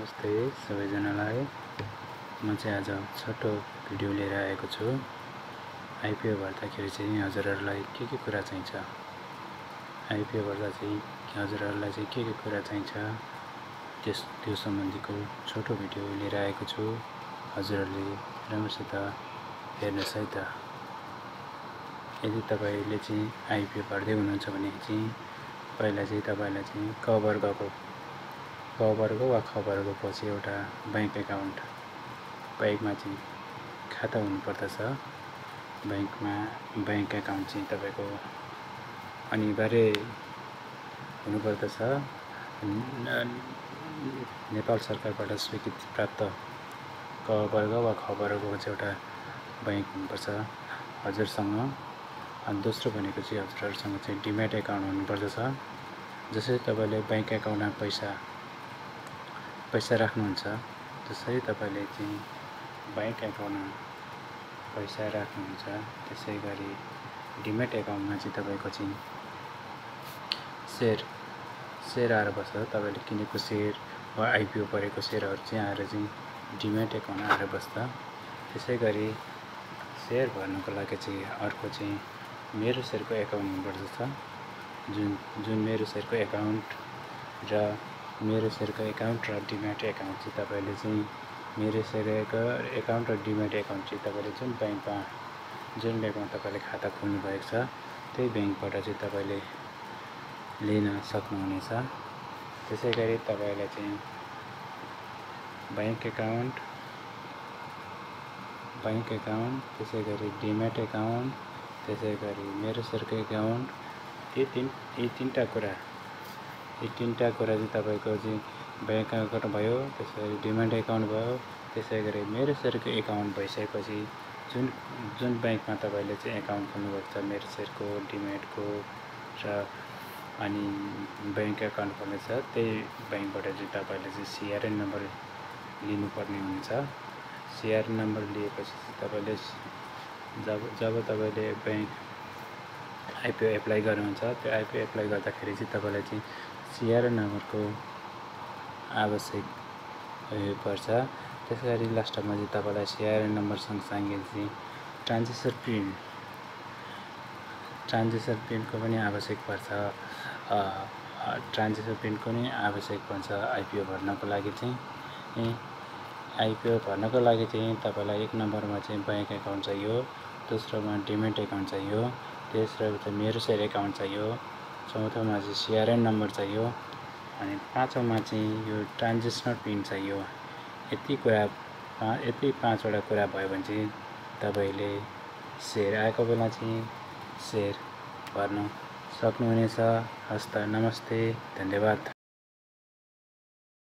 नमस्ते सबैजनालाई। म चाहिँ आज छोटो भिडियो लिएर आएको छु। आइपिओ भर्दाखेरि चाहिँ हजुरहरूलाई के कुरा चाहिन्छ, आइपिओ भर्दा चाहिँ हजुरहरूलाई चाहिँ के कुरा चाहिन्छ त्यो सम्बन्धीको छोटो भिडियो लिएर आएको छु। हजुरहरूले राम्रोसित हेर्नुहोस् है त। यदि तपाईले चाहिँ आइपिओ भर्दै हुनुहुन्छ भने चाहिँ पहिला चाहिँ तपाईलाई चाहिँ क वर्ग वा ख वर्ग पछि एउटा बैंक चाहिँ खाता हुनुपर्दछ। बैंक एकाउन्ट चाहिँ तपाईको अनिवार्य हुनुपर्दछ। नेपाल सरकारबाट स्वीकृति प्राप्त क वर्ग वा ख वर्गको चाहिँ एउटा बैंक हुनुपर्छ हजुरसँग। अनि दोस्रो भनेको चाहिँ हजुरहरूसँग चाहिँ डिम्याट एकाउन्ट हुनुपर्दछ। जसरी तपाईले बैंक एकाउन्टमा पैसा राख्नुहुन्छ त्यसरी तपाईले चाहिँ बैंक एकाउन्टमा पैसा राख्नुहुन्छ। त्यसै गरी डिम्याट एकाउन्टमा चाहिँ तपाईको चाहिँ सेयर आएर बस्छ। तपाईले किनेको सेयर वा आइपिओ परेको सेयरहरू चाहिँ आएर चाहिँ डिम्याट एकाउन्टमा आएर बस्छ। त्यसै गरी सेयर भर्नको लागि चाहिँ अर्को चाहिँ मेरो सेयरको एकाउन्ट हुनुपर्दछ। जुन मेरो सेयरको एकाउन्ट र डिम्याट एकाउन्ट चाहिँ तपाईले चाहिँ मेरो सेयरको एकाउन्ट र डिम्याट एकाउन्ट चाहिँ तपाईले जुन ब्याङ्कमा तपाईले खाता खोल्नु भएको छ त्यही ब्याङ्कबाट चाहिँ तपाईले लिन सक्नुहुनेछ। त्यसै गरी तपाईलाई चाहिँ बैंक एकाउन्ट त्यसै गरी डिम्याट एकाउन्ट त्यसै गरी मेरो सेयरको एकाउन्ट यी तीनटा कुरा चाहिँ तपाईको चाहिँ बैंक एकाउन्ट भयो, त्यसैगरी डिम्याट एकाउन्ट भयो, त्यसै गरी मेरो सेयरको एकाउन्ट भइसकेपछि जुन बैंकमा तपाईले चाहिँ एकाउन्ट खोल्नु भएको छ मेरो सेयरको डिम्याटको र अनि बैंक एकाउन्ट खोल्नु छ त्यही बैंकबाट चाहिँ तपाईले चाहिँ सिआरएन नम्बर लिनुपर्ने हुन्छ। सिआरएन नम्बर लिएपछि तपाईले जब तपाईले बैंक आइपिओ एप्लाई गर्नुहुन्छ त्यो आइपिओ एप्लाई गर्दाखेरि चाहिँ तपाईलाई चाहिँ सिआरएन नम्बरको आवश्यक पर्छ। त्यसैगरी लास्टमा चाहिँ तपाईलाई सिआरएन नम्बर सँगसँगै चाहिँ ट्रान्जेक्सन पिनको पनि आवश्यक पर्छ। ट्रान्जेक्सन पिनको नि आवश्यक पर्छ आइपिओ भर्नको लागि चाहिँ। आइपिओ भर्नको लागि चाहिँ तपाईलाई एक नम्बरमा चाहिँ बैंक एकाउन्ट चाहियो, दोस्रोमा डिम्याट एकाउन्ट चाहियो, तेस्रो चाहिँ मेरो सेयर एकाउन्ट चाहियो, चौथोमा चाहिँ सिआरएन नम्बर चाहियो अनि पाँचौँमा चाहिँ यो ट्रान्जेक्सनल पिन चाहियो। यति पाँचवटा कुरा भयो भने चाहिँ तपाईले सेयर आएको बेला चाहिँ सेयर भर्न सक्नुहुनेछ। हस्त नमस्ते, धन्यवाद।